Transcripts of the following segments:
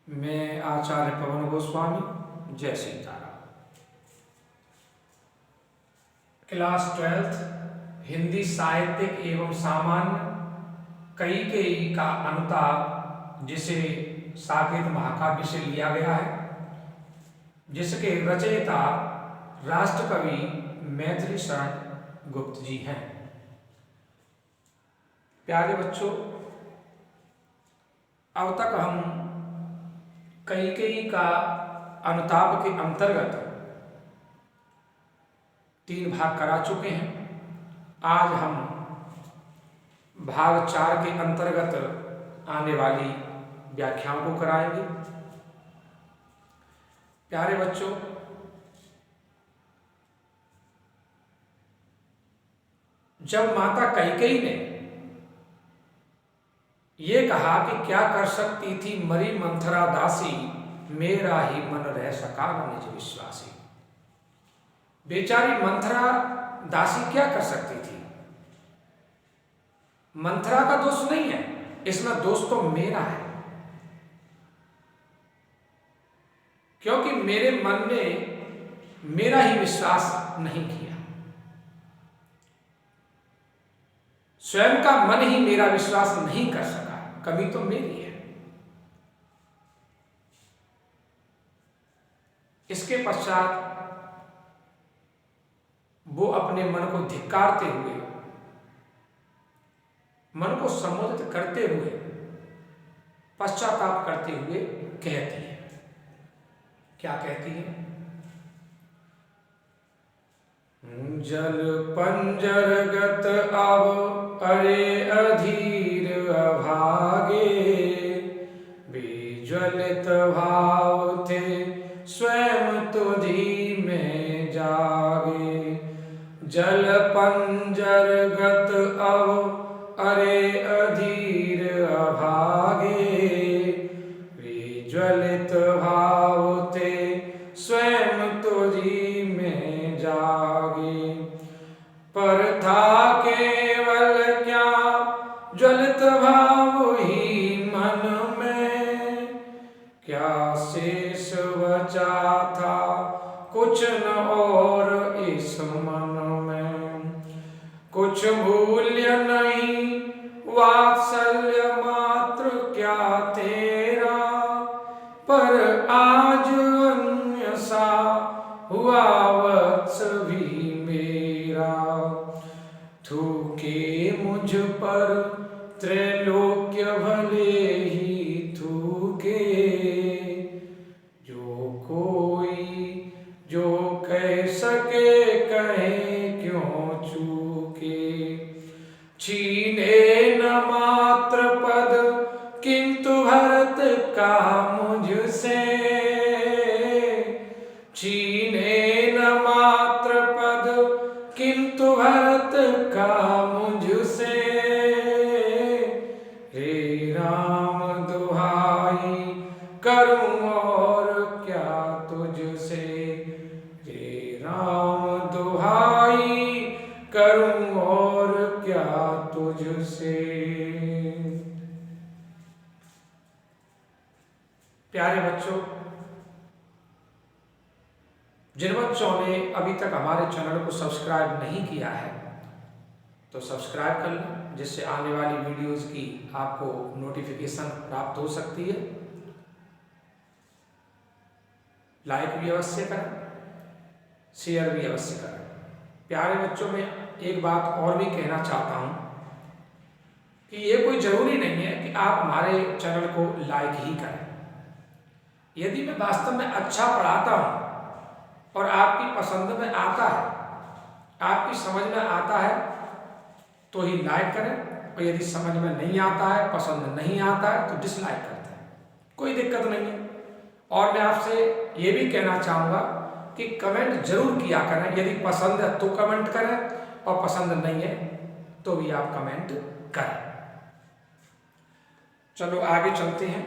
मैं आचार्य पवन गोस्वामी। जय Sitaram. Class 12th Hindi साहित्यिक एवं सामान्य कैकेयी का अनुताप, जिसे साकेत महाकाव्य से लिया गया है, जिसके रचयिता राष्ट्रकवि मैथिली शरण गुप्त जी हैं। प्यारे बच्चों, अब तक हम कैकेयी का अनुताप के अंतर्गत 3 भाग करा चुके हैं। आज हम भाग 4 के अंतर्गत आने वाली व्याख्याओं को कराएंगे। प्यारे बच्चों, जब माता कैकेयी ने ये कहा कि क्या कर सकती थी मरी मंथरा दासी, मेरा ही मन रह सका न निज विश्वासी। बेचारी मंथरा दासी क्या कर सकती थी? मंथरा का दोष नहीं है, इसमें दोष तो मेरा है, क्योंकि मेरे मन ने मेरा ही विश्वास नहीं किया। स्वयं का मन ही मेरा विश्वास नहीं कर सका, कमी तो मेरी है। इसके पश्चात वो अपने मन को धिक्कारते हुए, मन को संबोधित करते हुए, पश्चाताप करते हुए कहती है। क्या कहती है? जल पंजरगत अब अरे अधीर अभागे, विज्वलित भाव थे स्वयं तुझी में जागे। जल पंजरगत अब अरे अधीर अभागे, विज्वलित भाव थे स्वयं तुझी में जागे। पर था केवल क्या ज्वलित भाव ही मन में, क्या शेष बचा था कुछ न और इस मन में। कुछ मूल्य नहीं वात्सल्य मात्र क्या तेरा, पर आज अन्य सा हुआ वत्स भी मेरा। थूके मुझ पर त्रैलोक्य भले ही थूके, जो कोई जो कह सके कहे क्यों चूके। छीने न मात्र पद किंतु भरत का मुझसे, छीने न मात्र पद किंतु भरत का मुझसे। हे राम दुहाई करूं और क्या तुझसे, हे राम दुहाई करूं और क्या तुझसे। प्यारे बच्चों, जिन बच्चों ने अभी तक हमारे चैनल को सब्सक्राइब नहीं किया है तो सब्सक्राइब कर लें, जिससे आने वाली वीडियोस की आपको नोटिफिकेशन प्राप्त हो सकती है। लाइक भी अवश्य करें, शेयर भी अवश्य करें। प्यारे बच्चों, में एक बात और भी कहना चाहता हूं कि ये कोई जरूरी नहीं है कि आप हमारे चैनल को लाइक ही करें। यदि मैं वास्तव में अच्छा पढ़ाता हूं और आपकी पसंद में आता है, आपकी समझ में आता है, तो ही लाइक करें, और यदि समझ में नहीं आता है, पसंद नहीं आता है, तो डिसलाइक करते हैं, कोई दिक्कत नहीं है। और मैं आपसे ये भी कहना चाहूँगा कि कमेंट जरूर किया करें। यदि पसंद है तो कमेंट करें, और पसंद नहीं है तो भी आप कमेंट करें। चलो आगे चलते हैं।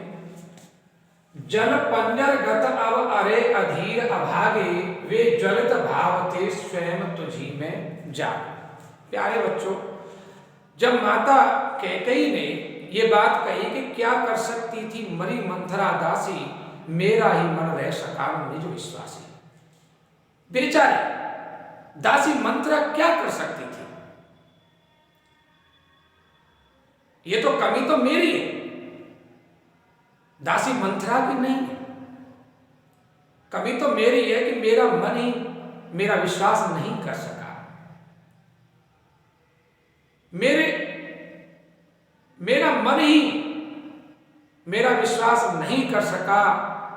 जल पंजर गत अब अरे अधीर अभागे, वे ज्वलित भाव थे स्वयं तुझी में जागे। प्यारे बच्चों, जब माता कैकेयी ने ये बात कही कि क्या कर सकती थी मरी मंथरा दासी, मेरा ही मन रह सका निज विश्वासी। बेचारी दासी मंथरा क्या कर सकती थी? ये तो कमी तो मेरी है, दासी मंथरा की नहीं है। कमी तो मेरी है कि मेरा मन ही मेरा विश्वास नहीं कर सका। मेरा मन ही मेरा विश्वास नहीं कर सका,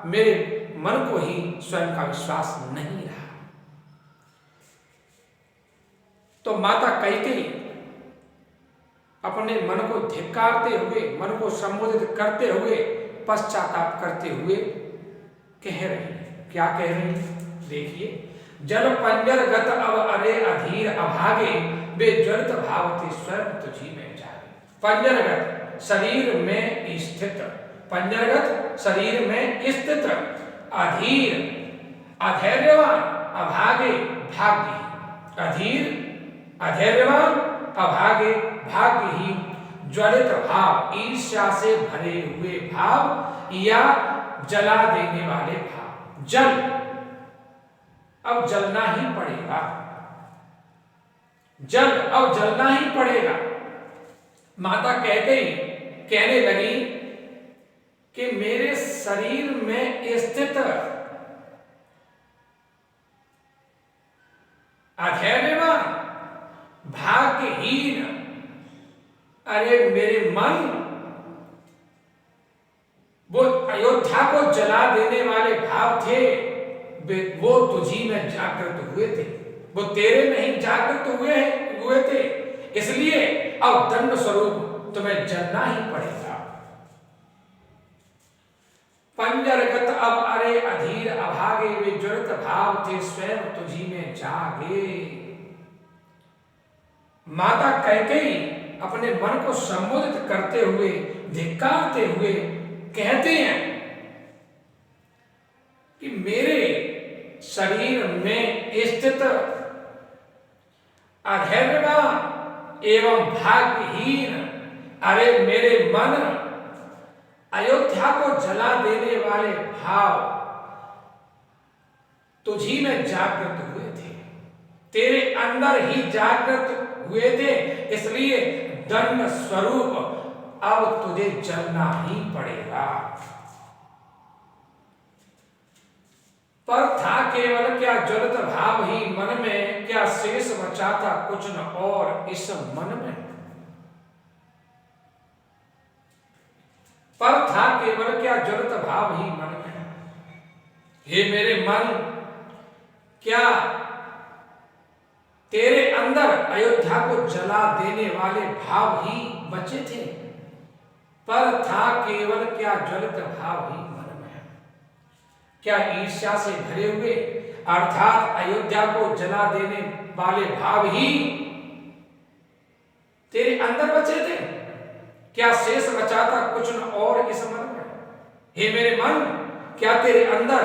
मेरे मन को ही स्वयं का विश्वास नहीं रहा। तो माता कैकेयी अपने मन को धिक्कारते हुए, मन को संबोधित करते हुए, पश्चाताप करते हुए कह रही, क्या कह रही? देखिए, जल पंजर गत अब अरे अधीर अभागे, वे ज्वलित भावते स्वयं तुझी में जागे। पंजरगत शरीर में स्थित, पंजरगत शरीर में स्थित, अधीर अधैर्यवान, अभागे भाग्यहीन। अधीर अधैर्यवान, अभागे भाग्यहीन, ज्वलित भाव, ईर्ष्या से भरे हुए भाव या जला देने वाले भाव। जल, अब जलना ही पड़ेगा, जल अब जलना ही पड़ेगा। माता कैकेयी कहने लगी कि मेरे शरीर में स्थित अधैर्यवान, भाग्यहीन, अरे मेरे मन, वो अयोध्या को जला देने वाले भाव थे, वो तुझी में जागृत हुए थे, वो तेरे में ही जागृत हुए थे। इसलिए अब दंड स्वरूप तुम्हें जलना ही पड़ेगा। पंजरगत अब अरे अधीर अभागे, वे ज्वलित भाव थे स्वयं तुझी में जागे। माता कैकेयी अपने मन को संबोधित करते हुए, धिक्कारते हुए कहते हैं कि मेरे शरीर में स्थित अधैर्यवान एवं भाग्यहीन, अरे मेरे मन, अयोध्या को जला देने वाले भाव तुझी में जागृत हुए थे, तेरे अंदर ही जागृत हुए थे। इसलिए दंड स्वरूप अब तुझे जलना ही पड़ेगा। पर था केवल क्या ज्वलित भाव ही मन में, क्या शेष बचा था कुछ न और इस मन में। पर था केवल क्या ज्वलित भाव ही मन में, हे मेरे मन, क्या तेरे अंदर अयोध्या को जला देने वाले भाव ही बचे थे? पर था केवल क्या ज्वलित भाव ही मन में, क्या ईर्ष्या से भरे हुए अर्थात अयोध्या को जला देने वाले भाव ही तेरे अंदर बचे थे? क्या शेष बचा था कुछ न और इस मन में? हे मेरे मन, क्या तेरे अंदर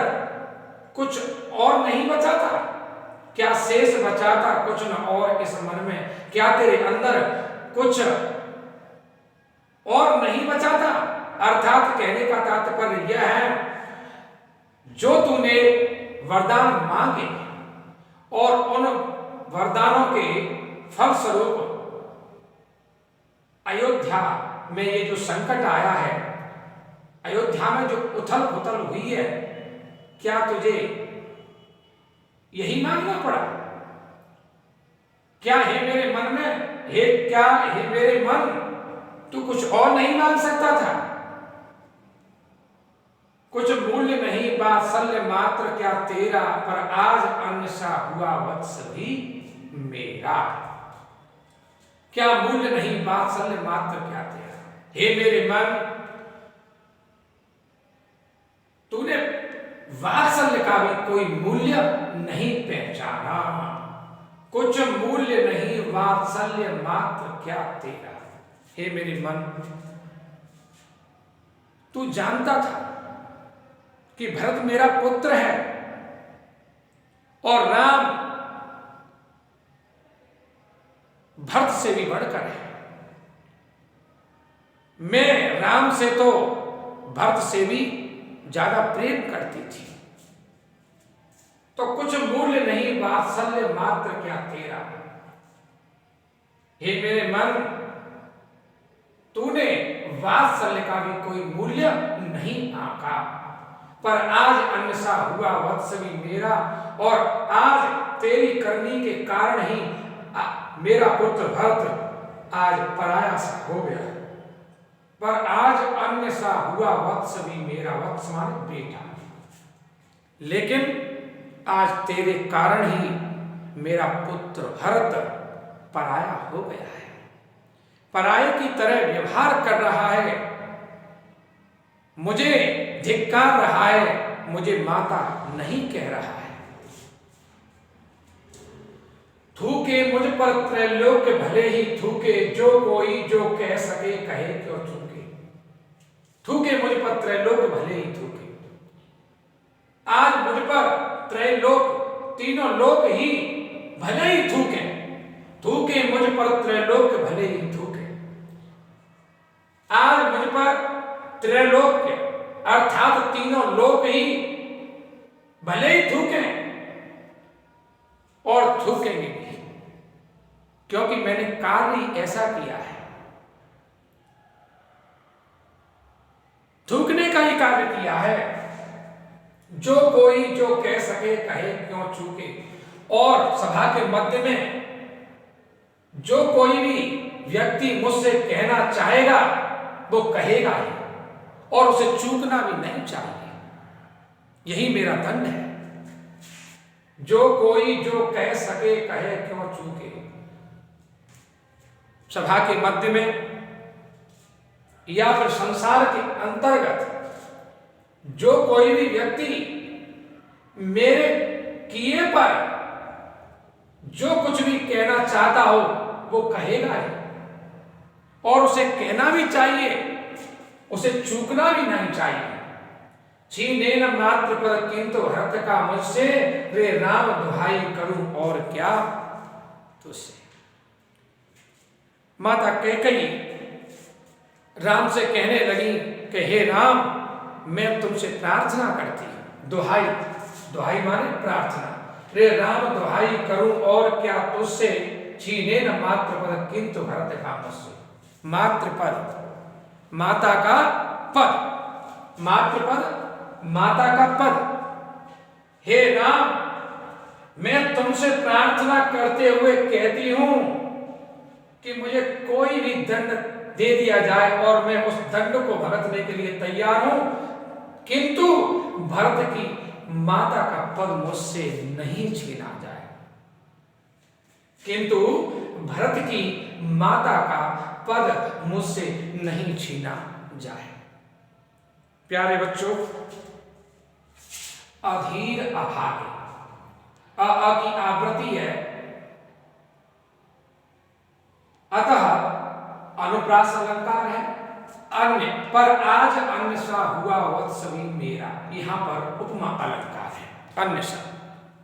कुछ और नहीं बचा था? क्या शेष बचा था कुछ न और इस मन में? क्या तेरे अंदर कुछ और नहीं बचा था? अर्थात कहने का तात्पर्य यह है, जो तूने वरदान मांगे और उन वरदानों के फलस्वरूप अयोध्या में ये जो संकट आया है, अयोध्या में जो उथल पुथल हुई है, क्या तुझे यही मांगना पड़ा? क्या हे मेरे मन में, हे मेरे मन, तू कुछ और नहीं मांग सकता था? कुछ मूल्य नहीं वात्सल्य मात्र क्या तेरा, पर आज अन्यसा हुआ वत्स भी मेरा। क्या मूल्य नहीं वात्सल्य मात्र क्या तेरा? हे मेरे मन, तूने वात्सल्य का भी कोई मूल्य नहीं पहचाना। कुछ मूल्य नहीं वात्सल्य मात्र क्या तेरा। हे मेरे मन, तू जानता था कि भरत मेरा पुत्र है और राम भरत से भी बढ़कर है। मैं राम से तो भरत से भी ज्यादा प्रेम करती थी, तो कुछ मूल्य नहीं वात्सल्य मात्र क्या तेरा। हे मेरे मन, तूने वात्सल्य का भी कोई मूल्य नहीं आंका, पर आज अन्य सा हुआ वत्स भी मेरा, और आज तेरी करनी के कारण ही मेरा पुत्र भरत आज पराया सा हो गया। पर आज अन्य सा हुआ वत्स भी मेरा, वत्स माने बेटा, लेकिन आज तेरे कारण ही मेरा पुत्र भरत पराया हो गया है, पराये की तरह व्यवहार कर रहा है, मुझे धिक्कार रहा है, मुझे माता नहीं कह रहा है। थूके मुझ पर त्रैलोक्य भले ही थूके, जो कोई जो कह सके कहे क्यों थूके। थूके मुझ पर त्रैलोक्य भले ही थूके, आज मुझ पर त्रैलोक तीनों लोक ही भले ही थूके, थूके मुझ पर त्रैलोक्य भले ही थूके। आज मुझ पर त्रैलोक्य अर्थात तीनों लोक ही भले ही थूके और थूकेंगे भी, क्योंकि मैंने कार्य ऐसा किया है, थूकने का ही कार्य किया है। जो कोई जो कह सके कहे क्यों चूके, और सभा के मध्य में जो कोई भी व्यक्ति मुझसे कहना चाहेगा वो कहेगा ही, और उसे चूकना भी नहीं चाहिए, यही मेरा दंड है। जो कोई जो कह सके कहे क्यों चूके। सभा के मध्य में या फिर संसार के अंतर्गत जो कोई भी व्यक्ति मेरे किए पर जो कुछ भी कहना चाहता हो वो कहेगा ही, और उसे कहना भी चाहिए, उसे चूकना भी नहीं चाहिए। छीने न मात्र पर किंतु हृत का मुझसे, रे राम दुहाई करूं और क्या तुझसे। माता कैकेयी राम से कहने लगी कि हे राम, मैं तुमसे प्रार्थना करती हूं, दुहाई, दुहाई माने प्रार्थना, रे राम दुहाई करूं और क्या तुझसे, छीने न मात्र पद किंतु हृत का मुझसे। मात्र पद माता का पद, मात्र पद माता का पद। हे राम, मैं तुमसे प्रार्थना करते हुए कहती हूं कि मुझे कोई भी दंड दे दिया जाए और मैं उस दंड को भुगतने के लिए तैयार हूं, किंतु भरत की माता का पद मुझसे नहीं छीना जाए, किंतु भरत की माता का पद मुझसे नहीं छीना जाए। प्यारे बच्चों, अधीर अभागे, अ की आवृत्ति है, अतः अनुप्रास अलंकार है। अन्य पर आज अन्य सा हुआ वत्स भी मेरा, यहां पर उपमा अलंकार है, अन्य सा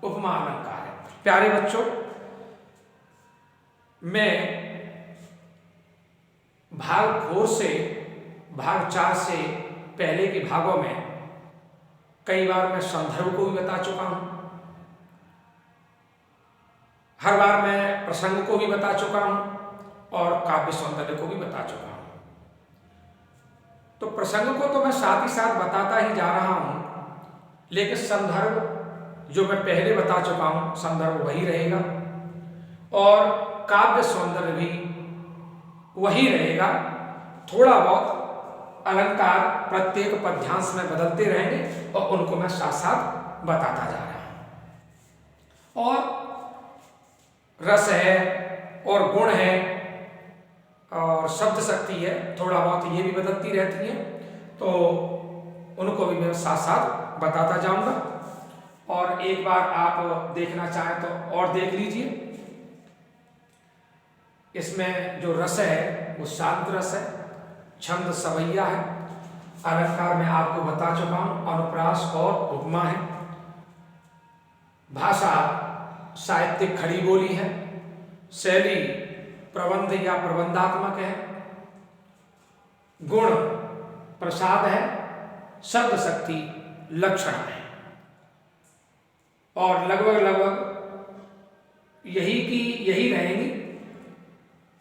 उपमा अलंकार है। प्यारे बच्चों, मैं भाग 4 से भाग 4 से पहले के भागों में कई बार मैं संदर्भ को भी बता चुका हूं, हर बार मैं प्रसंग को भी बता चुका हूं और काव्य सौंदर्य को भी बता चुका हूं। तो प्रसंग को तो मैं साथ ही साथ बताता ही जा रहा हूं, लेकिन संदर्भ जो मैं पहले बता चुका हूं संदर्भ वही रहेगा और काव्य सौंदर्य भी वही रहेगा। थोड़ा बहुत अलंकार प्रत्येक पद्यांश में बदलते रहेंगे और उनको मैं साथ साथ बताता जा रहा हूं। और रस है और गुण है और शब्द शक्ति है, थोड़ा बहुत ये भी बदलती रहती है, तो उनको भी मैं साथ साथ बताता जाऊंगा। और एक बार आप देखना चाहें तो और देख लीजिए। इसमें जो रस है वो शांत रस है, छंद सवैया है, अलंकार में आपको बता चुका हूं, अनुप्रास और उपमा है, भाषा साहित्यिक खड़ी बोली है, शैली प्रबंध या प्रबंधात्मक है, गुण प्रसाद है, शब्द शक्ति लक्षण है, और लगभग यही रहेंगी।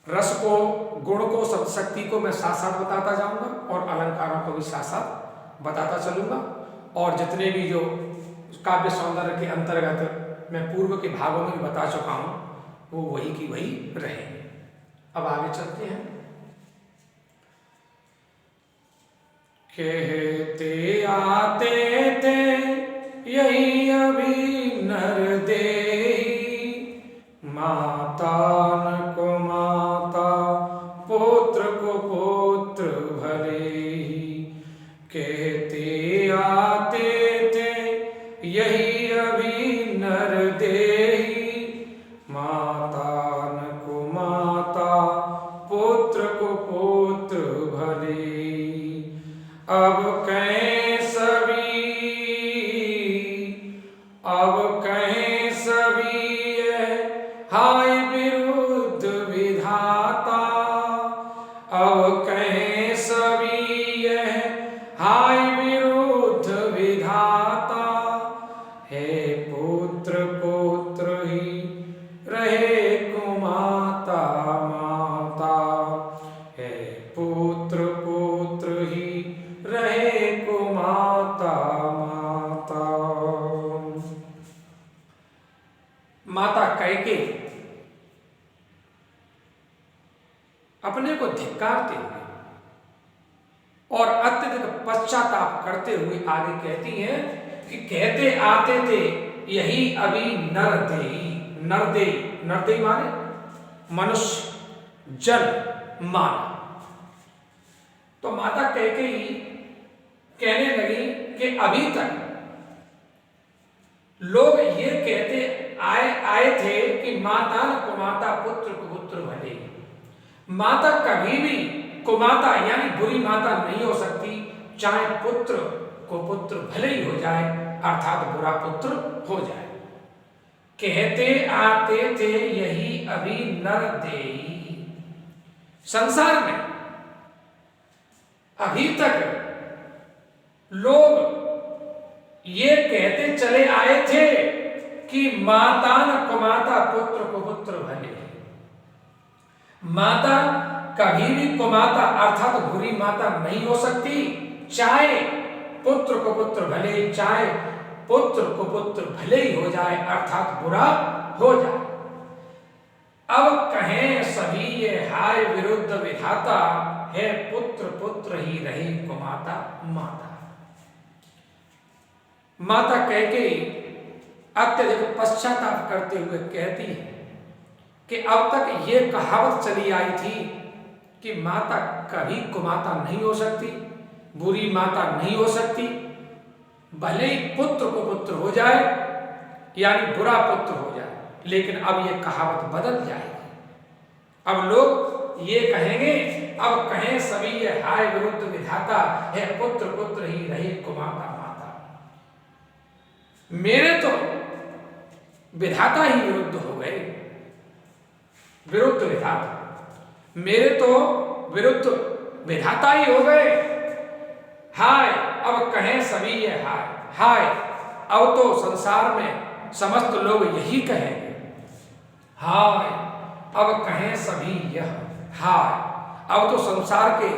रस को, गुण को, शब्द शक्ति को मैं साथ साथ बताता जाऊंगा और अलंकारों को भी साथ साथ बताता चलूंगा, और जितने भी जो काव्य सौंदर्य के अंतर्गत मैं पूर्व के भागों में भी बता चुका हूं वो वही की वही रहेंगे। अब आगे चलते हैं। कहते आते थे यही अभी नर देही, माता न को माता, पुत्र को पुत्र भले ही। कहते आते थे यही अभी नर देही, माता न को माता, पुत्र को पुत्र भले ही। अब कहें सभी हाय विरुद्ध विधाता, अब कहें सभी हाय विरुद्ध विधाता, है पुत्र पुत्र ही रहे कुमाता माता, है पुत्र पुत्र ही रहे कुमाता माता। माता कैकेयी अपने को धिक्कारते हुए और अत्यधिक पश्चाताप करते हुए आगे कहती हैं कि कहते आते थे यही अभी नरदेही। नरदेही माने मनुष्य, जन, मानव। तो माता कैकेयी कहने लगी कि अभी तक लोग ये कहते आए थे कि माता न कुमाता, पुत्र को पुत्र भले ही। माता कभी भी कुमाता यानी बुरी माता नहीं हो सकती, चाहे पुत्र को पुत्र भले ही हो जाए, अर्थात बुरा पुत्र हो जाए। कहते आते थे यही अभी नर देही। संसार में अभी तक लोग ये कहते चले आए थे कि माता न कुमाता, पुत्र को पुत्र भले। माता कभी भी कुमाता अर्थात बुरी माता नहीं हो सकती, चाहे पुत्र को पुत्र भले, चाहे पुत्र को पुत्र भले ही हो जाए, अर्थात बुरा हो जाए। अब कहें सभी ये हाय विरुद्ध विधाता, है पुत्र पुत्र ही रहे कुमाता माता। माता कैकेयी अत्यधिक पश्चाताप करते हुए कहती है कि अब तक ये कहावत चली आई थी कि माता कभी कुमाता नहीं हो सकती, बुरी माता नहीं हो सकती, भले ही पुत्र को पुत्र हो जाए यानी बुरा पुत्र हो जाए, लेकिन अब ये कहावत बदल जाएगी। अब लोग ये कहेंगे, अब कहें सभी ये हाय विरुद्ध विधाता, है पुत्र पुत्र ही रहे कुमाता माता। मेरे तो विधाता ही विरुद्ध हो गए, विरुद्ध विधाता, मेरे तो विरुद्ध विधाता ही हो गए। हाय अब कहें सभी ये हाय, हाय अब तो संसार में समस्त लोग यही कहेंगे, हाय अब कहें सभी यह हाय। अब तो संसार के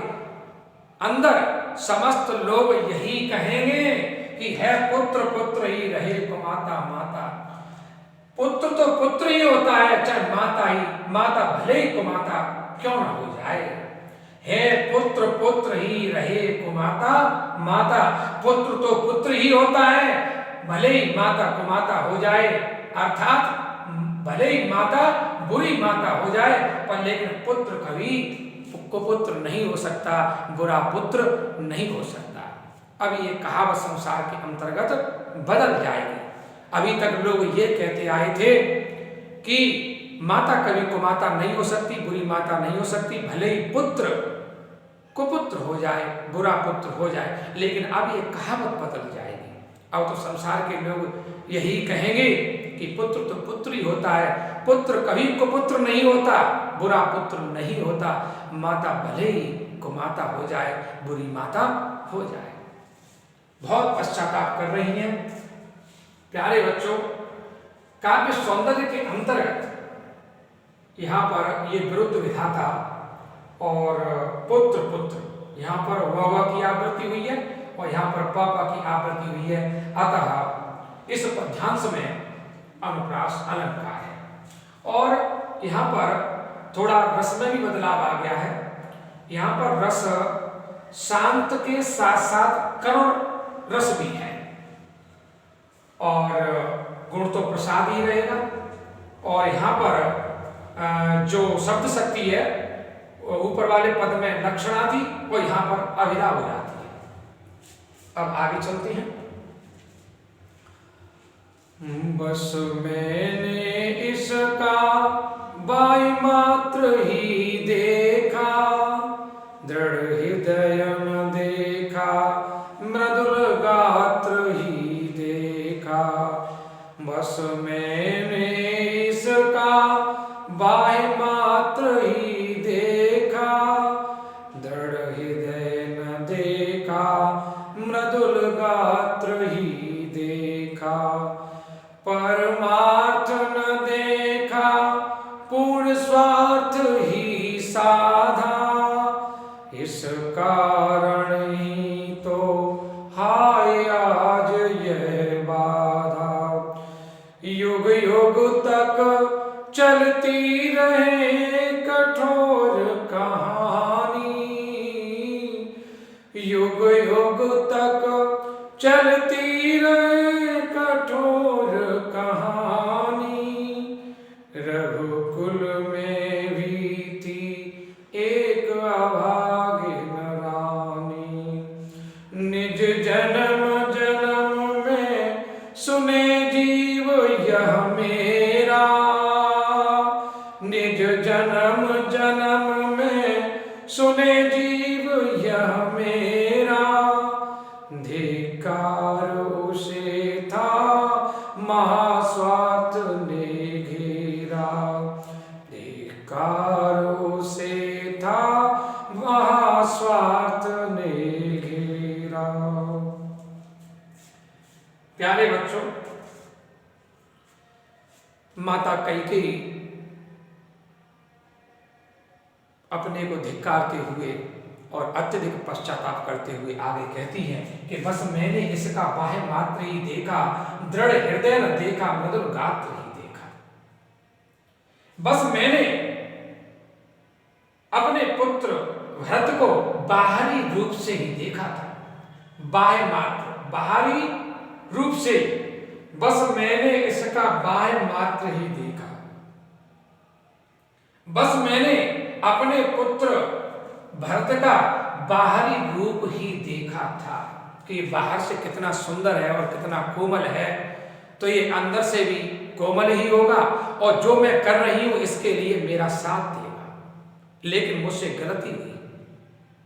अंदर समस्त लोग यही कहेंगे कि है पुत्र पुत्र ही रहे कुमाता माता। पुत्र तो पुत्र ही होता है, चाहे माता भले ही कुमाता क्यों ना हो जाए। है पुत्र पुत्र ही रहे कुमाता माता, पुत्र तो पुत्र ही होता है, भले ही माता कुमाता हो जाए, अर्थात भले ही माता बुरी माता हो जाए, पर लेकिन पुत्र कभी कुपुत्र नहीं हो सकता, बुरा पुत्र नहीं हो सकता। अब ये कहावत संसार के अंतर्गत बदल जाएगी। अभी तक लोग ये कहते आए थे कि माता कभी कुमाता नहीं हो सकती, बुरी माता नहीं हो सकती, भले ही पुत्र कुपुत्र हो जाए, बुरा पुत्र हो जाए, लेकिन अब ये कहावत बदल जाएगी। अब तो संसार के लोग यही कहेंगे कि पुत्र तो पुत्र ही होता है, पुत्र कभी कुपुत्र नहीं होता, बुरा पुत्र नहीं होता, माता भले ही कुमाता हो जाए, बुरी माता हो जाए। बहुत पश्चाताप कर रही हैं। प्यारे बच्चों, काव्य सौंदर्य के अंतर्गत यहाँ पर ये विरुद्ध विधाता और पुत्र पुत्र, यहाँ पर व की आवृत्ति हुई है और यहाँ पर प की आवृत्ति हुई है। अतः इस पद्यांश में अनुप्रास अलंकार है। और यहाँ पर थोड़ा रस में भी बदलाव आ गया है। यहाँ पर रस शांत के साथ साथ करुण रस भी है और गुण तो प्रसाद ही रहेगा। और यहाँ पर जो शब्द शक्ति है ऊपर वाले पद में लक्षणा थी और यहाँ पर अभिधा हो जाती है। अब आगे चलते हैं। बस मैंने इसका बाई मात्र ही देखा, दृढ़ हृदय न देखा, मृदुल गात्र ही देखा। बस मैंने इसका बाह्य मात्र ही देखा, दृढ़ हृदय न देखा, मृदुल गात्र ही देखा। परमार्थ न देखा, पूर्ण स्वार्थ ही साधा, इस कारण ही तो हाय आज यह बाधा। युग युग तक चलती रहे कठोर कहानी, युग युग तक चलती रहे कठोर कहानी। रघुकुल में भी थी एक अभागिन रानी, निज जन्म जन्म में सुने जीव यह मेरा, निज जन्म जन्म में सुने जीव यह मेरा। धिक्कार उसे था महास्वार्थ ने घेरा, धिक्कार उसे था महास्वार्थ ने घेरा। प्यारे बच्चों, माता कैकेयी अपने को धिक्कारते हुए और अत्यधिक पश्चाताप करते हुए आगे कहती हैं कि बस मैंने इसका बाह्य मात्र ही देखा, दृढ़ हृदय न देखा, मृदुल गात्र ही देखा। बस मैंने अपने पुत्र भरत को बाहरी रूप से ही देखा था, बाह्य मात्र, बाहरी रूप से बस मैंने इसका बाह्य मात्र ही देखा। बस मैंने अपने पुत्र भरत का बाहरी रूप ही देखा था कि बाहर से कितना सुंदर है और कितना कोमल है, तो ये अंदर से भी कोमल ही होगा और जो मैं कर रही हूं इसके लिए मेरा साथ देगा। लेकिन मुझसे गलती हुई,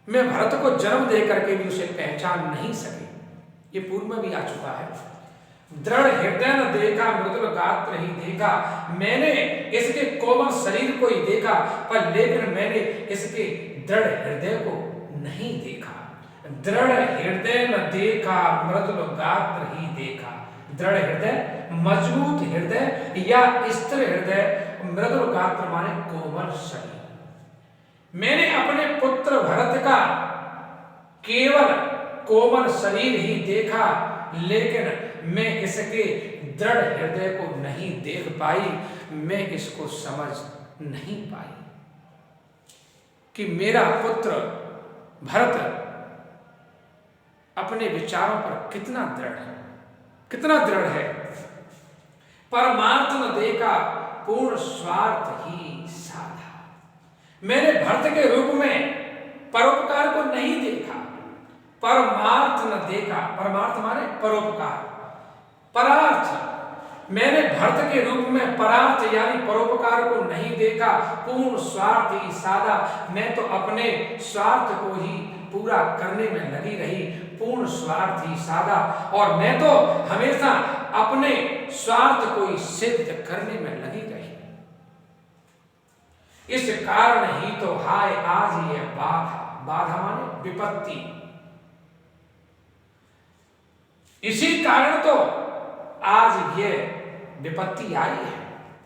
मैं भरत को जन्म दे करके भी उसे पहचान नहीं सकी। ये पूर्व में भी आ चुका है। दृढ़ हृदय न देखा, मृदुल गात्र ही देखा। मैंने इसके कोमल शरीर को ही देखा, पर लेकिन मैंने इसके दृढ़ हृदय को नहीं देखा। दृढ़ हृदय न देखा, मृदुल गात्र ही देखा। दृढ़ हृदय, मजबूत हृदय या स्थिर हृदय, मृदुल गात्र माने कोमल शरीर। मैंने अपने पुत्र भरत का केवल कोमल शरीर ही देखा, लेकिन मैं इसके दृढ़ हृदय को नहीं देख पाई, मैं इसको समझ नहीं पाई कि मेरा पुत्र भरत अपने विचारों पर कितना दृढ़ है, कितना दृढ़ है। परमार्थ न देखा, पूर्ण स्वार्थ ही साधा। मैंने भरत के रूप में परोपकार को नहीं देखा, परमार्थ न देखा। परमार्थ माने परोपकार, परार्थ। मैंने भरत के रूप में परार्थ यानी परोपकार को नहीं देखा, पूर्ण स्वार्थ ही साधा। मैं तो अपने स्वार्थ को ही पूरा करने में लगी रही, पूर्ण स्वार्थ ही साधा। और मैं तो हमेशा अपने स्वार्थ को ही सिद्ध करने में लगी रही। इस कारण ही तो हाय आज यह बाधा, बाधा माने विपत्ति। इसी कारण तो आज ये विपत्ति आई है,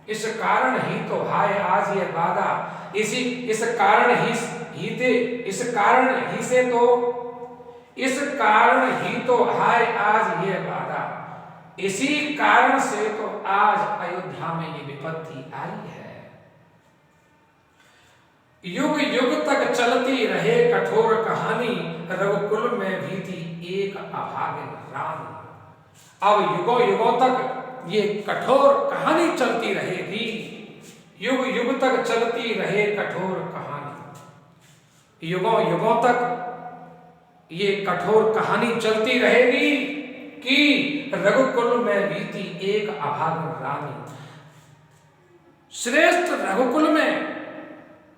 इस कारण ही तो हाय आज ये बाधा, इस कारण ही तो हाय आज ये बाधा, इसी कारण से तो आज अयोध्या में ये विपत्ति आई है। युग युग तक चलती रहे कठोर कहानी, रघुकुल में भी थी एक अभागिन रानी। अब युगों युगों तक ये कठोर कहानी चलती रहेगी, युग युग तक चलती रहे कठोर कहानी, युगों युगों तक ये कठोर कहानी चलती रहेगी कि रघुकुल में बीती एक अभागिन रानी। श्रेष्ठ रघुकुल में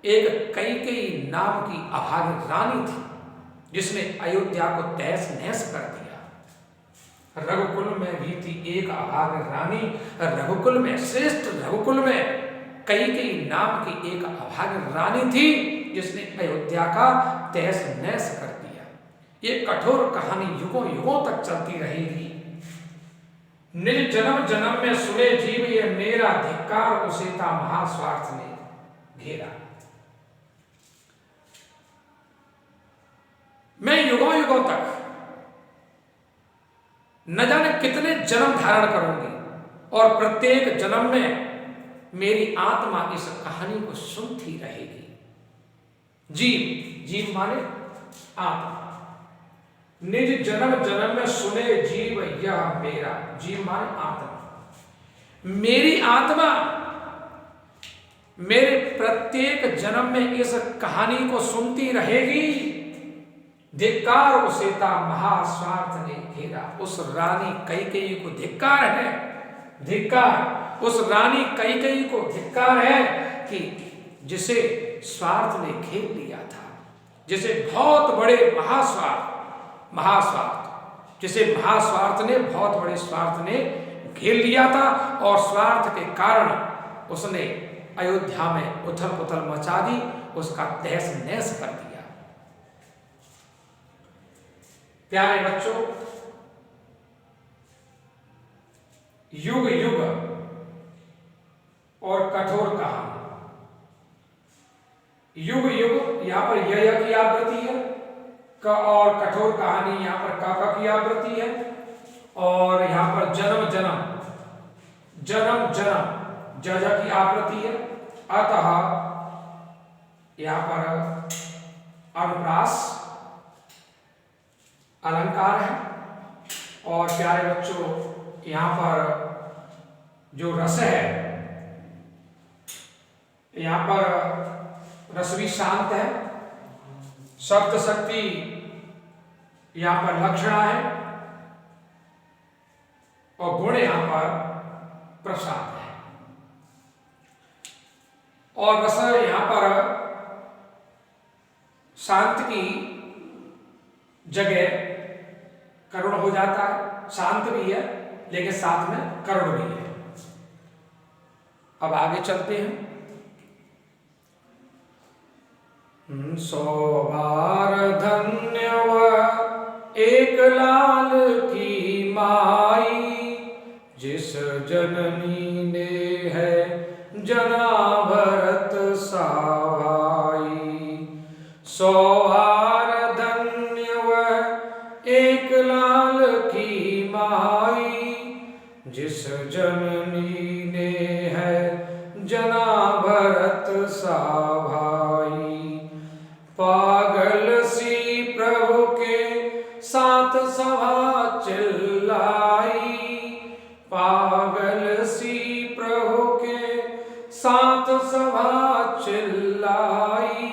एक कैकेयी नाम की अभागिन रानी थी, जिसने अयोध्या को तहस नहस कर दिया। रघुकुल में बीती एक अभागिन रानी, रघुकुल में श्रेष्ठ रघुकुल में कैकेयी नाम की एक अभागिन रानी थी, जिसने अयोध्या का तहस नहस कर दिया। ये कठोर कहानी युगों युगों तक चलती रहेगी। निज जन्म जन्म में सुने जीव ये मेरा, धिक्कार उसे था महास्वार्थ ने घेरा। मैं युगों युगों तक न जाने कितने जन्म धारण करूंगी, और प्रत्येक जन्म में मेरी आत्मा इस कहानी को सुनती रहेगी। जीव, जीव माने आत्मा। निज जन्म जन्म में सुने जीव यह मेरा, जीव माने आत्मा। मेरी आत्मा मेरे प्रत्येक जन्म में इस कहानी को सुनती रहेगी। धिक्कार उसे था महास्वार्थ ने घेरा। उस रानी कैकेयी को धिक्कार है, धिक्कार उस रानी कैकेयी को धिक्कार है कि जिसे स्वार्थ ने घेर लिया था, जिसे बहुत बड़े महास्वार्थ जिसे महास्वार्थ ने, बहुत बड़े स्वार्थ ने घेर लिया था, और स्वार्थ के कारण उसने अयोध्या में उथल पुथल मचा दी, उसका तहस नहस कर दिया। प्यारे बच्चों, युग युग और कठोर कहानी, युग युग यहां पर यह की आवृत्ति है, और कठोर कहानी यहां पर का की आवृत्ति है, और यहां पर जन्म जन्म जन्म जन्म जज की आवृत्ति है। अतः यहां पर अनुप्रास अलंकार है। और प्यारे बच्चों, यहां पर जो रस है, यहां पर रस भी शांत है। शब्द शक्ति यहां पर लक्षणा है, और गुण यहां पर प्रसाद है। और रस यहां पर शांत की जगह करुण हो जाता है। शांत भी है लेकिन साथ में करुण भी है। अब आगे चलते हैं। 100 बार धन्य वह एक लाल की माई, जिस जननी ने है जना भरत सहाई। 100 बार धन्य वह एक लाल की माई, जिस जननी ने है जना भरत सहाई। पागल सी प्रभु के साथ सभा चिल्लाई, पागल सी प्रभु के साथ सभा चिल्लाई।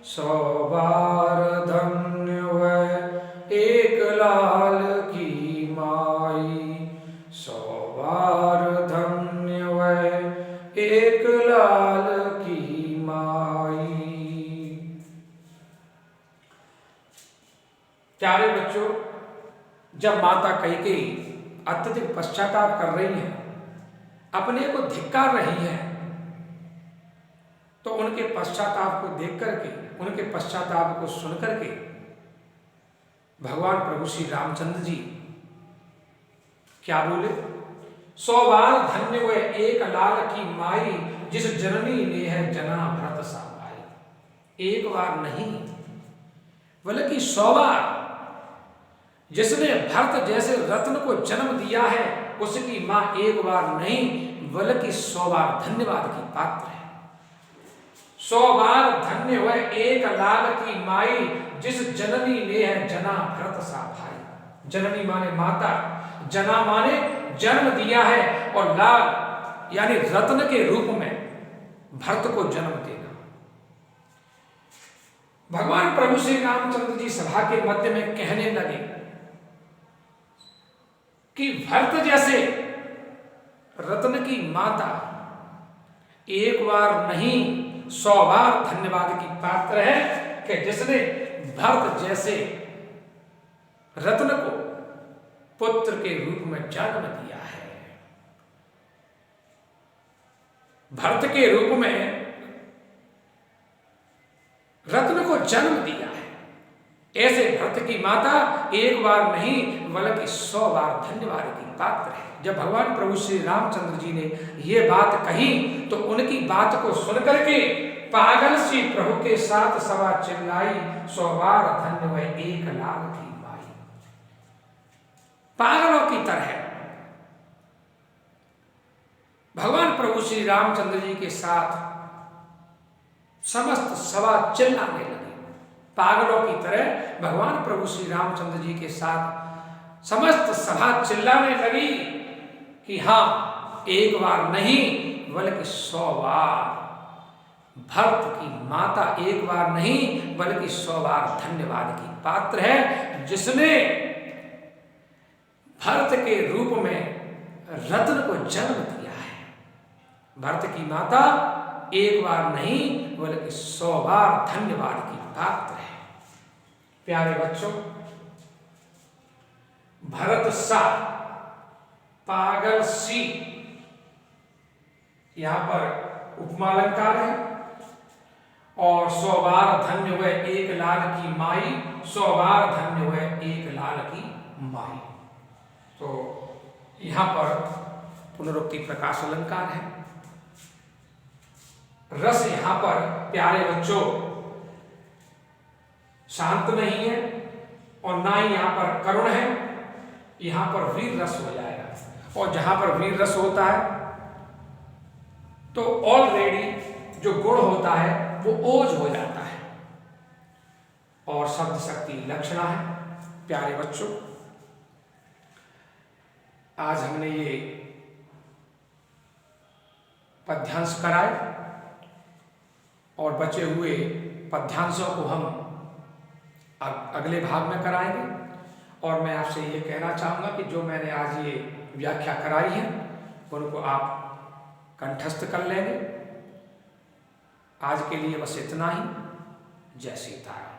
100 बार धन्य वह एक लाल की माई, 100 बार धन्य वह एक लाल की माई। प्यारे बच्चों, जब माता कैकेयी अत्यधिक पश्चाताप कर रही है, अपने को धिक्कार रही है, तो उनके पश्चाताप को देख करके, उनके पश्चाताप को सुन करके भगवान प्रभु श्री रामचंद्र जी क्या बोले? 100 बार धन्य हुए एक लाल की माई, जिस जननी ने है जना भरत सा भाई। एक बार नहीं बल्कि 100 बार जिसने भरत जैसे रत्न को जन्म दिया है, उसकी मां एक बार नहीं बल्कि 100 बार धन्यवाद की पात्र है। 100 बार धन्य हुए एक लाल की माई, जिस जननी ने है जना भरत सा भाई। जननी माने माता, जना माने जन्म दिया है, और लाल यानी रत्न के रूप में भरत को जन्म देना। भगवान प्रभु श्री रामचंद्र जी सभा के मध्य में कहने लगे कि भरत जैसे रत्न की माता एक बार नहीं 100 बार धन्यवाद की पात्र है, कि जिसने भरत जैसे रत्न को पुत्र के रूप में जन्म दिया है। भरत के रूप में रत्न को जन्म दिया है, ऐसे भरत की माता एक बार नहीं बल्कि 100 बार धन्यवाद की पात्र है। जब भगवान प्रभु श्री रामचंद्र जी ने ये बात कही तो उनकी बात को सुनकर के पागल सी प्रभु के साथ सवा चिल्लाई, 100 बार धन्य हुए एक लाल की माई। पागलों की तरह भगवान प्रभु श्री रामचंद्र जी के साथ समस्त सभा चिल्लाने लगे। पागलों की तरह भगवान प्रभु श्री रामचंद्र जी के साथ समस्त सभा चिल्लाने लगी कि हाँ, एक बार नहीं बल्कि 100 बार भरत की माता एक बार नहीं बल्कि 100 बार धन्यवाद की पात्र है, जिसने भरत के रूप में रत्न को जन्म दिया है। भरत की माता एक बार नहीं बल्कि 100 बार धन्यवाद की पात्र है। प्यारे बच्चों, भरत सा, पागल सी, यहां पर उपमालंकार है, और 100 बार धन्य हुए एक लाल की माई, 100 बार धन्य हुए एक लाल की माई। तो यहां पर पुनरुक्ति प्रकाश अलंकार है। रस यहां पर प्यारे बच्चों शांत नहीं है, और ना ही यहां पर करुण है, यहां पर वीर रस हो जाएगा। और जहां पर वीर रस होता है तो ऑलरेडी जो गुण होता है वो ओज हो जाता है, और शब्द शक्ति लक्षणा है। प्यारे बच्चों, आज हमने ये पद्यांश कराए, और बचे हुए पद्यांशों को हम अगले भाग में कराएंगे। और मैं आपसे ये कहना चाहूँगा कि जो मैंने आज ये व्याख्या कराई है उनको आप कंठस्थ कर लेंगे। आज के लिए बस इतना ही। जय सीताराम।